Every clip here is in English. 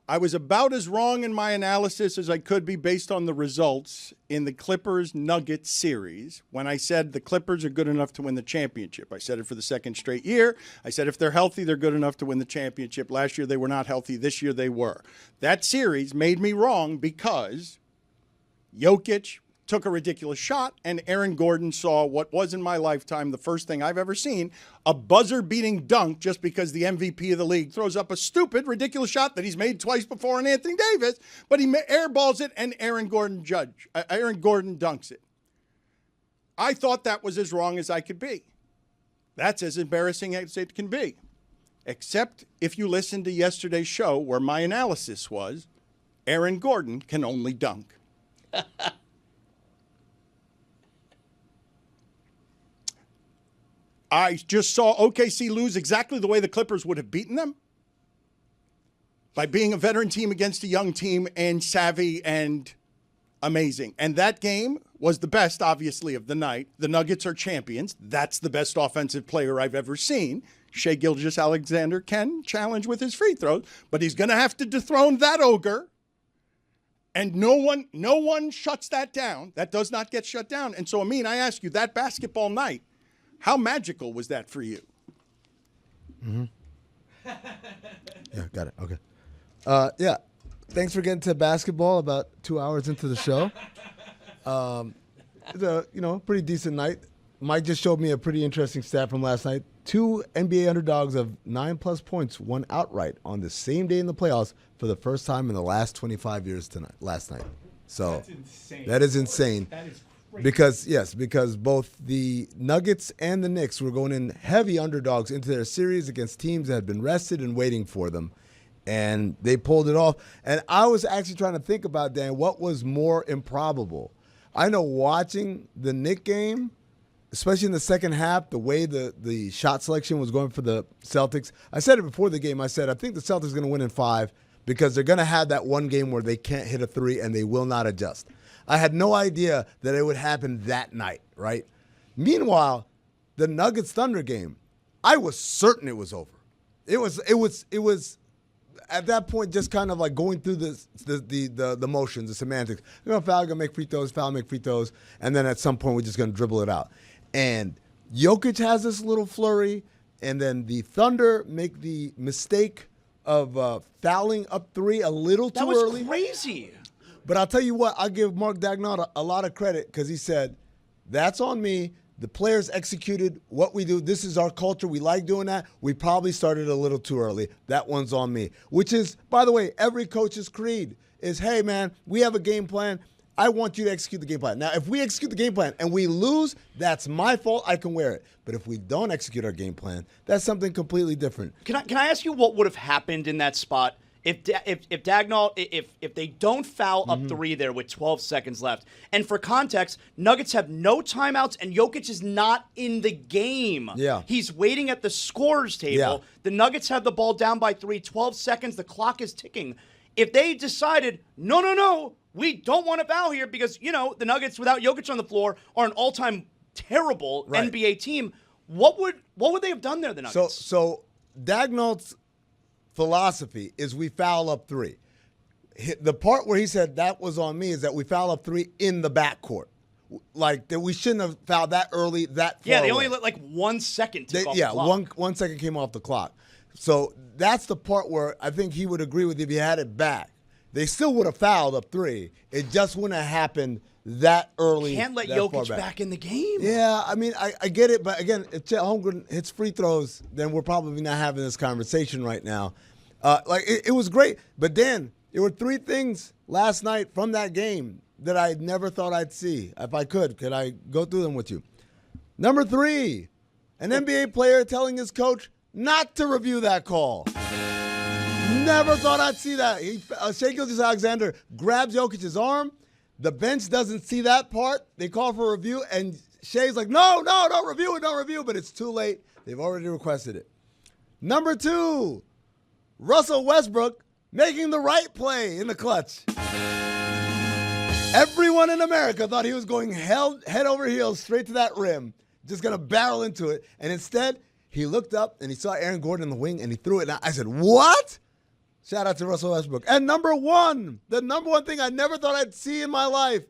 I was about as wrong in my analysis as I could be based on the results in the Clippers-Nuggets series when I said the Clippers are good enough to win the championship. I said it for the second straight year. I said if they're healthy, they're good enough to win the championship. Last year, they were not healthy. This year, they were. That series made me wrong because Jokic took a ridiculous shot, and Aaron Gordon saw what was in my lifetime the first thing I've ever seen, a buzzer-beating dunk just because the MVP of the league throws up a stupid, ridiculous shot that he's made twice before in Anthony Davis, but he airballs it, and Aaron Gordon dunks it. I thought that was as wrong as I could be. That's as embarrassing as it can be, except if you listen to yesterday's show where my analysis was, Aaron Gordon can only dunk. I just saw OKC lose exactly the way the Clippers would have beaten them, by being a veteran team against a young team and savvy and amazing. And that game was the best, obviously, of the night. The Nuggets are champions. That's the best offensive player I've ever seen. Shai Gilgeous-Alexander can challenge with his free throws, but he's going to have to dethrone that ogre. And no one shuts that down. That does not get shut down. And so, Amin, I ask you, that basketball night, how magical was that for you? Mm-hmm. Yeah, got it. Okay. Yeah, thanks for getting to basketball about 2 hours into the show. It's a pretty decent night. Mike just showed me a pretty interesting stat from last night. 2 NBA underdogs of 9+ points won outright on the same day in the playoffs for the first time in the last 25 years last night. So that's insane. That is insane. That is crazy. Because both the Nuggets and the Knicks were going in heavy underdogs into their series against teams that had been rested and waiting for them. And they pulled it off. And I was actually trying to think about, Dan, what was more improbable. I know watching the Knicks game, especially in the second half, the way the shot selection was going for the Celtics. I said it before the game. I said, I think the Celtics are going to win in 5 because they're going to have that one game where they can't hit a 3 and they will not adjust. I had no idea that it would happen that night, right? Meanwhile, the Nuggets-Thunder game, I was certain it was over. It was at that point just kind of like going through the motions, the semantics. You're going to foul, you're going to make free throws, foul, make free throws, and then at some point we're just going to dribble it out. And Jokic has this little flurry, and then the Thunder make the mistake of fouling up 3 a little too early. That was crazy. But I'll tell you what, I'll give Mark Dagnall a lot of credit because he said, that's on me. The players executed what we do. This is our culture. We like doing that. We probably started a little too early. That one's on me. Which is, by the way, every coach's creed is, hey, man, we have a game plan. I want you to execute the game plan. Now, if we execute the game plan and we lose, that's my fault. I can wear it. But if we don't execute our game plan, that's something completely different. Can I ask you what would have happened in that spot? If Dagnall, if they don't foul up 3 there with 12 seconds left, and for context, Nuggets have no timeouts, and Jokic is not in the game. Yeah. He's waiting at the scorer's table. Yeah. The Nuggets have the ball down by 3, 12 seconds, the clock is ticking. If they decided, no, we don't want to foul here because, the Nuggets without Jokic on the floor are an all-time terrible NBA team, what would they have done there, the Nuggets? So Dagnall's philosophy is we foul up 3. The part where he said that was on me is that we foul up 3 in the backcourt. Like, that we shouldn't have fouled that early, that far they away. only let like 1 second tick off the clock. one second came off the clock. So that's the part where I think he would agree with you if he had it back. They still would have fouled up 3. It just wouldn't have happened that early. Can't let that Jokic back in the game. Yeah, I mean, I get it. But again, if Chet Holmgren hits free throws, then we're probably not having this conversation right now. It was great. But Dan, there were 3 things last night from that game that I never thought I'd see. If I could I go through them with you? Number 3, an NBA player telling his coach not to review that call. Never thought I'd see that. Shai Gilgeous-Alexander grabs Jokic's arm. The bench doesn't see that part. They call for a review, and Shai's like, no, don't review it, but it's too late. They've already requested it. Number 2, Russell Westbrook making the right play in the clutch. Everyone in America thought he was going head over heels straight to that rim, just going to barrel into it, and instead he looked up and he saw Aaron Gordon in the wing, and he threw it. And I said, what? Shout out to Russell Westbrook. And number one, the number one thing I never thought I'd see in my life,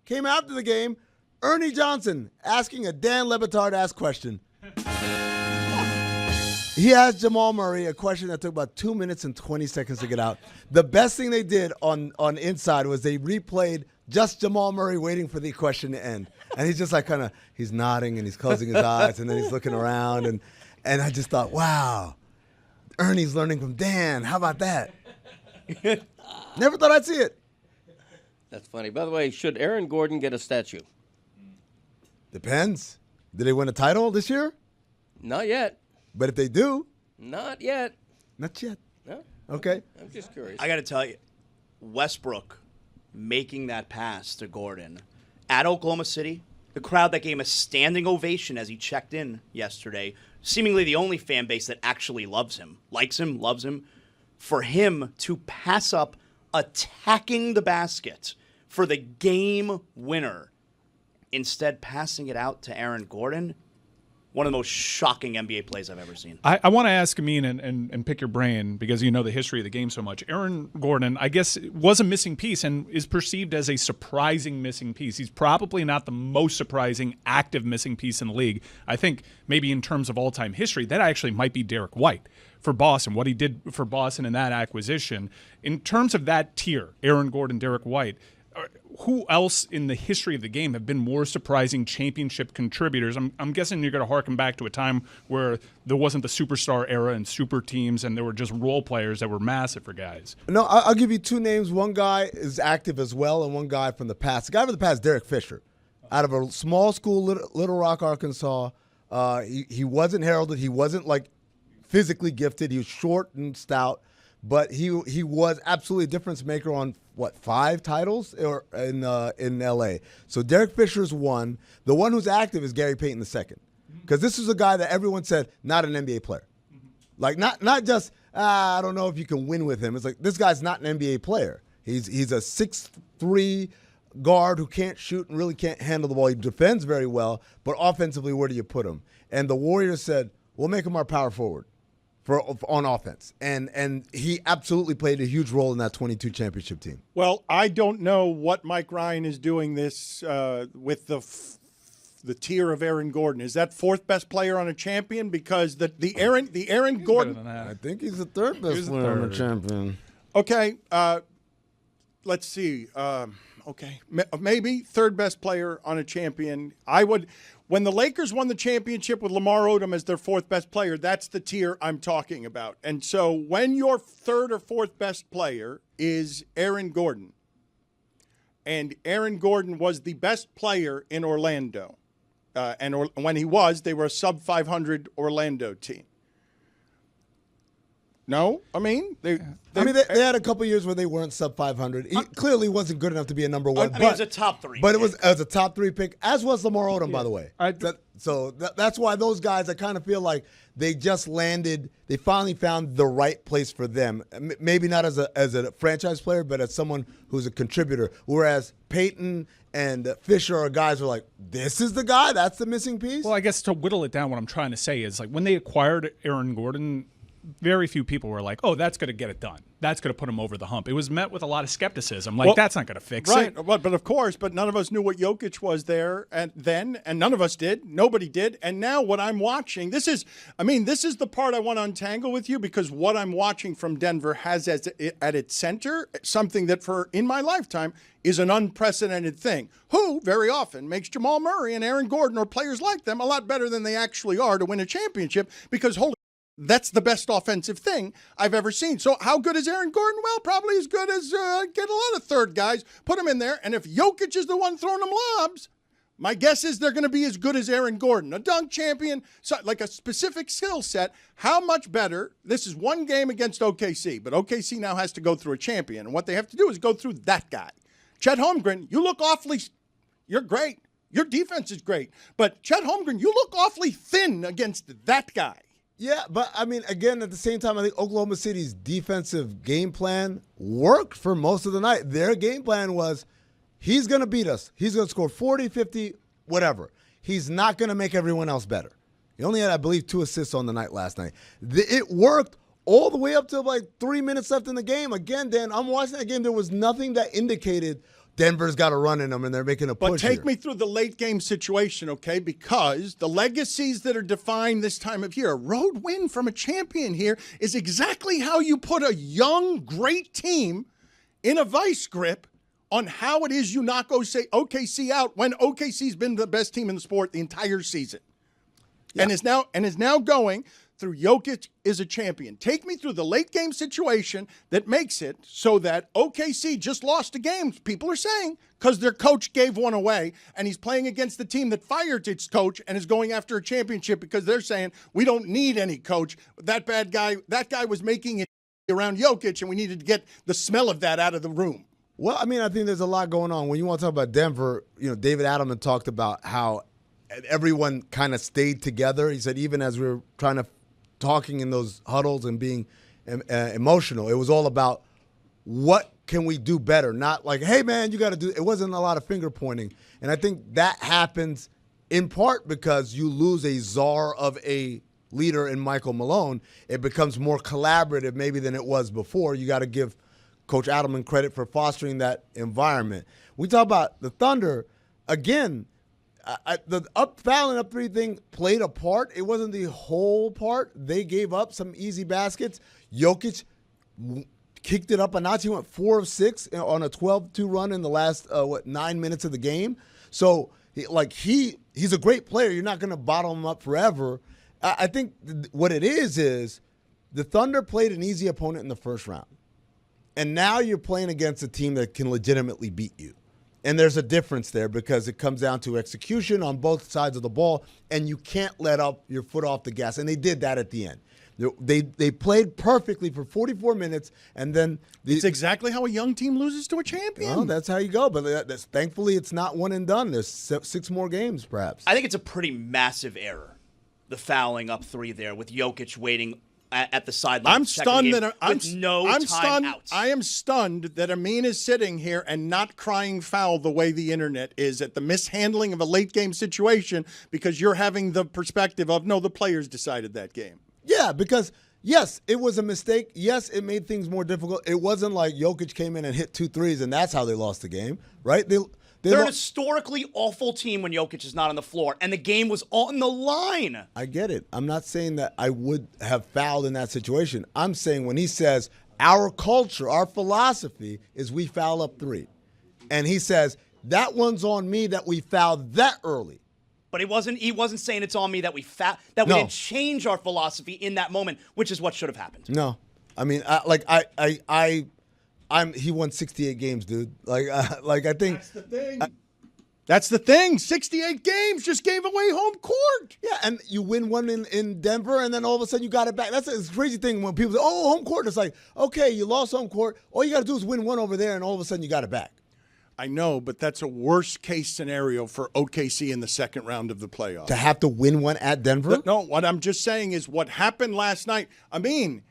came after the game, Ernie Johnson asking a Dan Le Batard question. He asked Jamal Murray a question that took about 2 minutes and 20 seconds to get out. The best thing they did on Inside was they replayed just Jamal Murray waiting for the question to end. And he's just like he's nodding and he's closing his eyes and then he's looking around. And I just thought, wow, Ernie's learning from Dan. How about that? Never thought I'd see it. That's funny. By the way, should Aaron Gordon get a statue? Depends. Did they win a title this year? Not yet. But if they do. Not yet. Not yet. No? Okay. I'm just curious. I got to tell you, Westbrook making that pass to Gordon at Oklahoma City, the crowd that gave him a standing ovation as he checked in yesterday, seemingly the only fan base that actually loves him, likes him, loves him, for him to pass up attacking the basket for the game winner, instead passing it out to Aaron Gordon, one of the most shocking NBA plays I've ever seen. I want to ask Amin and pick your brain because you know the history of the game so much. Aaron Gordon, I guess, was a missing piece and is perceived as a surprising missing piece. He's probably not the most surprising active missing piece in the league. I think maybe in terms of all-time history, that actually might be Derek White for Boston, what he did for Boston in that acquisition. In terms of that tier, Aaron Gordon, Derek White, who else in the history of the game have been more surprising championship contributors? I'm guessing you're going to harken back to a time where there wasn't the superstar era and super teams, and there were just role players that were massive for guys. No, I'll give you two names. One guy is active as well, and one guy from the past. The guy from the past, Derek Fisher, out of a small school, Little Rock, Arkansas. He wasn't heralded. He wasn't like physically gifted. He was short and stout, but he was absolutely a difference maker on 5 titles in L.A. So Derek Fisher's one. The one who's active is Gary Payton II, because this is a guy that everyone said not an NBA player, like not just I don't know if you can win with him. It's like this guy's not an NBA player. He's a 6'3" guard who can't shoot and really can't handle the ball. He defends very well, but offensively, where do you put him? And the Warriors said, we'll make him our power forward on offense. And he absolutely played a huge role in that 22 championship team. Well, I don't know what Mike Ryan is doing this with the tier of Aaron Gordon. Is that 4th best player on a champion? Because the Aaron Gordon. I think he's the 3rd best player on a champion. Okay, let's see. Okay, maybe 3rd best player on a champion. When the Lakers won the championship with Lamar Odom as their 4th best player, that's the tier I'm talking about. And so when your 3rd or 4th best player is Aaron Gordon, and Aaron Gordon was the best player in Orlando, when he was, they were a sub-500 Orlando team. No, I mean they had a couple years where they weren't sub 500. He clearly wasn't good enough to be a number one. I mean, it was a top 3. But it was a top 3 pick, as was Lamar Odom, by the way. That's why those guys, I kind of feel like they just landed. They finally found the right place for them. Maybe not as a franchise player, but as someone who's a contributor. Whereas Peyton and Fisher are guys who are like, this is the guy. That's the missing piece. Well, I guess to whittle it down, what I'm trying to say is like when they acquired Aaron Gordon, very few people were like, oh, that's going to get it done. That's going to put him over the hump. It was met with a lot of skepticism. Like, that's not going to fix it. Right, but of course, but none of us knew what Jokic was there and none of us did. Nobody did. And now what I'm watching, this is the part I want to untangle with you, because what I'm watching from Denver has at its center something that in my lifetime is an unprecedented thing. Who very often makes Jamal Murray and Aaron Gordon or players like them a lot better than they actually are to win a championship, because that's the best offensive thing I've ever seen. So how good is Aaron Gordon? Well, probably as good as get a lot of third guys, put him in there, and if Jokic is the one throwing them lobs, my guess is they're going to be as good as Aaron Gordon. A dunk champion, like a specific skill set. How much better? This is one game against OKC, but OKC now has to go through a champion, and what they have to do is go through that guy. Chet Holmgren, you're great. Your defense is great, but Chet Holmgren, you look awfully thin against that guy. Yeah, but I mean, again, at the same time, I think Oklahoma City's defensive game plan worked for most of the night. Their game plan was, he's going to beat us. He's going to score 40, 50, whatever. He's not going to make everyone else better. He only had, I believe, 2 assists on the night last night. It worked all the way up to like 3 minutes left in the game. Again, Dan, I'm watching that game. There was nothing that indicated Denver's got a run in them and they're making a push. But take here. me through the late game situation, okay? Because the legacies that are defined this time of year, a road win from a champion here is exactly how you put a young, great team in a vice grip on how it is you knock OKC out when OKC's been the best team in the sport the entire season. Yeah. And is now going through Jokic is a champion. Take me through the late game situation that makes it so that OKC just lost a game, people are saying, because their coach gave one away, and he's playing against the team that fired its coach and is going after a championship because they're saying, we don't need any coach. That guy was making it around Jokic, and we needed to get the smell of that out of the room. Well, I mean, I think there's a lot going on. When you want to talk about Denver, David Adelman talked about how everyone kind of stayed together. He said even as we were talking in those huddles and being emotional, it was all about what can we do better, not like, hey, man, you got to do – it wasn't a lot of finger pointing. And I think that happens in part because you lose a czar of a leader in Michael Malone. It becomes more collaborative maybe than it was before. You got to give Coach Adelman credit for fostering that environment. We talk about the Thunder, again – the fouling up three thing played a part. It wasn't the whole part. They gave up some easy baskets. Jokic kicked it up a notch. He went 4 of 6 on a 12-2 run in the last 9 minutes of the game. So he's a great player. You're not going to bottle him up forever. I think what it is the Thunder played an easy opponent in the first round, and now you're playing against a team that can legitimately beat you. And there's a difference there because it comes down to execution on both sides of the ball, and you can't let up your foot off the gas. And they did that at the end. They played perfectly for 44 minutes, and then it's exactly how a young team loses to a champion. Well, that's how you go. But thankfully, it's not one and done. There's 6 more games, perhaps. I think it's a pretty massive error, the fouling up 3 there with Jokic waiting at the sideline. I'm stunned that I am stunned that Amin is sitting here and not crying foul the way the internet is at the mishandling of a late game situation because you're having the perspective of no, the players decided that game. Yeah, because yes, it was a mistake. Yes, it made things more difficult. It wasn't like Jokic came in and hit 2 threes and that's how they lost the game, right? They're an historically awful team when Jokic is not on the floor, and the game was on the line. I get it. I'm not saying that I would have fouled in that situation. I'm saying when he says our culture, our philosophy is we foul up 3. And he says that one's on me that we fouled that early. But he wasn't saying it's on me that we didn't change our philosophy in that moment, which is what should have happened. No. I mean, he won 68 games, dude. I think That's the thing. 68 games just gave away home court. Yeah, and you win one in Denver, and then all of a sudden you got it back. That's a crazy thing when people say, "Oh, home court." It's like, okay, you lost home court. All you got to do is win one over there, and all of a sudden you got it back. I know, but that's a worst case scenario for OKC in the second round of the playoffs. To have to win one at Denver? No, what I'm just saying is what happened last night. I mean,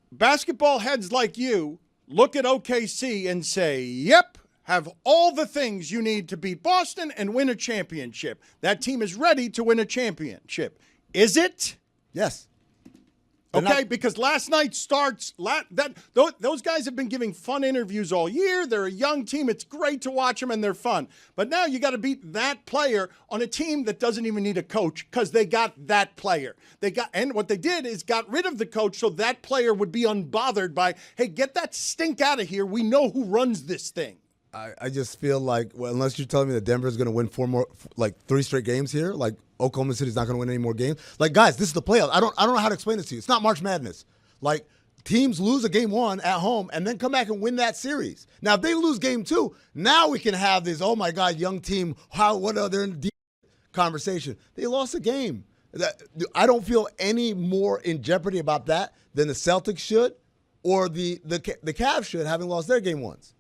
basketball heads like you look at OKC and say, yep, have all the things you need to beat Boston and win a championship. That team is ready to win a championship. Is it? Yes. Okay, because last night starts those guys have been giving fun interviews all year. They're a young team. It's great to watch them, and they're fun. But now you got to beat that player on a team that doesn't even need a coach because they got that player. And what they did is got rid of the coach so that player would be unbothered by, hey, get that stink out of here. We know who runs this thing. I just feel like, well, unless you're telling me that Denver's going to win 3 straight games here, like Oklahoma City's not going to win any more games. Like, guys, this is the playoffs. I don't know how to explain this to you. It's not March Madness. Like, teams lose a game 1 at home and then come back and win that series. Now, if they lose game 2, now we can have this, oh my God, young team, they're in deep conversation. They lost a game. I don't feel any more in jeopardy about that than the Celtics should or the Cavs should, having lost their game 1s.